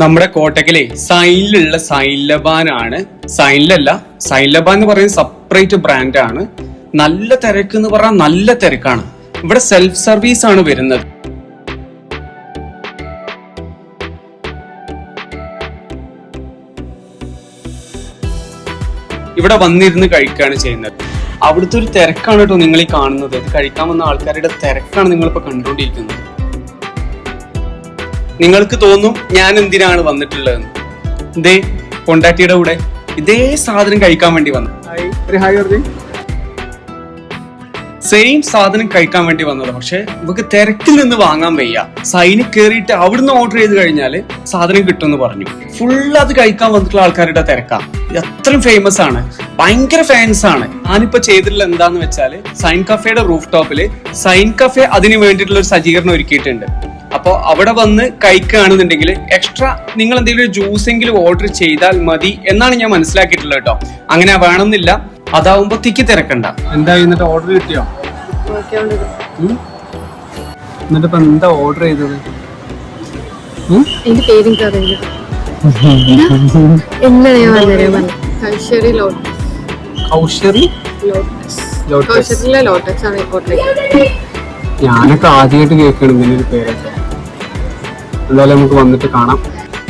നമ്മുടെ കോട്ടക്കലെ സൈനിലുള്ള സൈൻലബാനാണ്. സൈനിലല്ല, സൈൻലബാൻ എന്ന് പറയുന്നത് സെപ്പറേറ്റ് ബ്രാൻഡാണ്. നല്ല തിരക്ക് എന്ന് പറഞ്ഞാൽ നല്ല തിരക്കാണ്. ഇവിടെ സെൽഫ് സർവീസ് ആണ് വരുന്നത്. ഇവിടെ വന്നിരുന്ന് കഴിക്കുകയാണ് ചെയ്യുന്നത്. അവിടുത്തെ ഒരു തിരക്കാണ് കേട്ടോ നിങ്ങൾ ഈ കാണുന്നത്. ഇത് കഴിക്കാൻ വന്ന ആൾക്കാരുടെ തിരക്കാണ് നിങ്ങളിപ്പോ കണ്ടുകൊണ്ടിരിക്കുന്നത്. നിങ്ങൾക്ക് തോന്നും ഞാൻ എന്തിനാണ് വന്നിട്ടുള്ളതെന്ന്. ഇതേ കൊണ്ടാട്ടിയുടെ കൂടെ ഇതേ സാധനം കഴിക്കാൻ വേണ്ടി വന്നു. സെയിം സാധനം കഴിക്കാൻ വേണ്ടി വന്നത്. പക്ഷെ ഇവക്ക് തിരക്കിൽ നിന്ന് വാങ്ങാൻ വയ്യ. സൈനിൽ കയറിയിട്ട് അവിടുന്ന് ഓർഡർ ചെയ്ത് കഴിഞ്ഞാല് സാധനം കിട്ടുമെന്ന് പറഞ്ഞു. ഫുള്ള് അത് കഴിക്കാൻ വന്നിട്ടുള്ള ആൾക്കാരുടെ തിരക്കാ. അത്രയും ഫേമസ് ആണ്, ഭയങ്കര ഫാൻസ് ആണ്. ഞാനിപ്പോ ചെയ്തിട്ടുള്ള എന്താന്ന് വെച്ചാല് സൈൻ കഫേയുടെ റൂഫ് ടോപ്പില് സൈൻ കഫേ അതിന് വേണ്ടിയിട്ടുള്ള ഒരു സജ്ജീകരണം ഒരുക്കിയിട്ടുണ്ട്. അപ്പൊ അവിടെ വന്ന് കഴിക്കുകയാണെന്നുണ്ടെങ്കിൽ എക്സ്ട്രാ നിങ്ങൾ എന്തെങ്കിലും ജ്യൂസ് എങ്കിലും ഓർഡർ ചെയ്താൽ മതി എന്നാണ് ഞാൻ മനസ്സിലാക്കിയിട്ടുള്ളത് കേട്ടോ. അങ്ങനെ വേണമെന്നില്ല, അതാവുമ്പോ തിക്കി തിരക്കണ്ട. എന്താ എന്നിട്ട് ഓർഡർ കിട്ടിയോ? എന്നിട്ട് ഇപ്പൊ എന്താ ഓർഡർ ചെയ്തത്? ഞാനൊക്കെ ആദ്യമായിട്ട് കേൾക്കണം ഇങ്ങനെ ഒരു പേരൊക്കെ. എന്തായാലും നമുക്ക് വന്നിട്ട് കാണാം.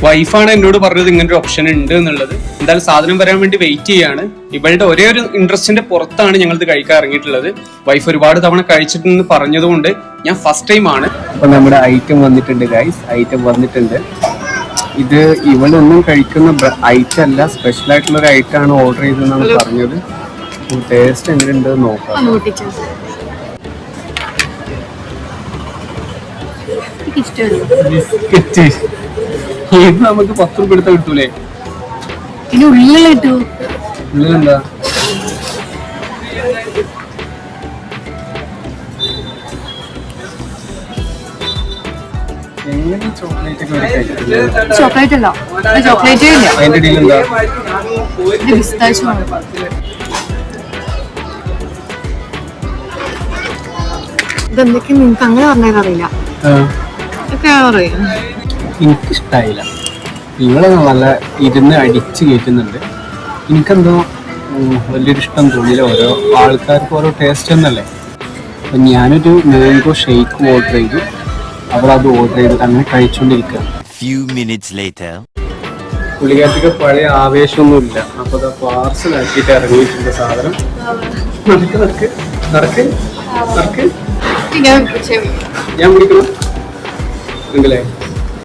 വൈഫാണ് എന്നോട് പറഞ്ഞത് ഇങ്ങനെ ഒരു ഓപ്ഷൻ ഉണ്ട് എന്നുള്ളത്. എന്തായാലും സാധനം വരാൻ വേണ്ടി വെയിറ്റ് ചെയ്യാണ്. ഇവളുടെ ഒരേ ഒരു ഇൻട്രസ്റ്റിന്റെ പുറത്താണ് ഞങ്ങളിത് കഴിക്കാൻ ഇറങ്ങിയിട്ടുള്ളത്. വൈഫ് ഒരുപാട് തവണ കഴിച്ചിട്ടെന്ന് പറഞ്ഞതുകൊണ്ട് ഞാൻ ഫസ്റ്റ് ടൈം ആണ്. അപ്പൊ നമ്മുടെ ഐറ്റം വന്നിട്ടുണ്ട് ഗൈസ്, ഐറ്റം വന്നിട്ടുണ്ട്. ഇത് ഇവളൊന്നും കഴിക്കുന്ന ഐറ്റം അല്ല, സ്പെഷ്യൽ ആയിട്ടുള്ള ഒരു ഐറ്റം ആണ് ഓർഡർ ചെയ്തതെന്നാണ് പറഞ്ഞത്. ടേസ്റ്റ് എങ്ങനെയുണ്ട് നോക്കാം. ബിസ്ക്കറ്റ് ഇത് നമുക്ക് 10 രൂപ എടുത്താൽ കിട്ടൂലേ? ഉള്ളിലെന്താ? എങ്ങനെ ചോക്ലേറ്റ് അല്ല, ചോക്ലേറ്റ് അതിന്റെ ഡീലെന്താ? ഇതെന്തൊക്കെ നിനക്ക് അങ്ങനെ പറഞ്ഞാൽ അറിയില്ല. എനിക്കിഷ്ടായില്ല. നിങ്ങള് നല്ല ഇരുന്ന് അടിച്ച് കയറ്റുന്നുണ്ട്. എനിക്കെന്തോ വലിയൊരു ഇഷ്ടം തോന്നിയില്ല. ഓരോ ആൾക്കാർക്ക് ഓരോ ടേസ്റ്റ് എന്നല്ലേ. അപ്പം ഞാനൊരു മാംഗോ ഷേക്ക് ഓർഡർ ചെയ്തു. അവളത് ഓർഡർ ചെയ്തിട്ട് അങ്ങനെ കഴിച്ചുകൊണ്ടിരിക്കുക. പുള്ളിക്കാർക്ക് പഴയ ആവേശമൊന്നുമില്ല. അപ്പൊ അത് പാർസലാക്കിയിട്ട് ഇറങ്ങിയിട്ടുണ്ട് സാധനം. നടക്ക് ഞാൻ വിളിക്കണം എങ്കിലേ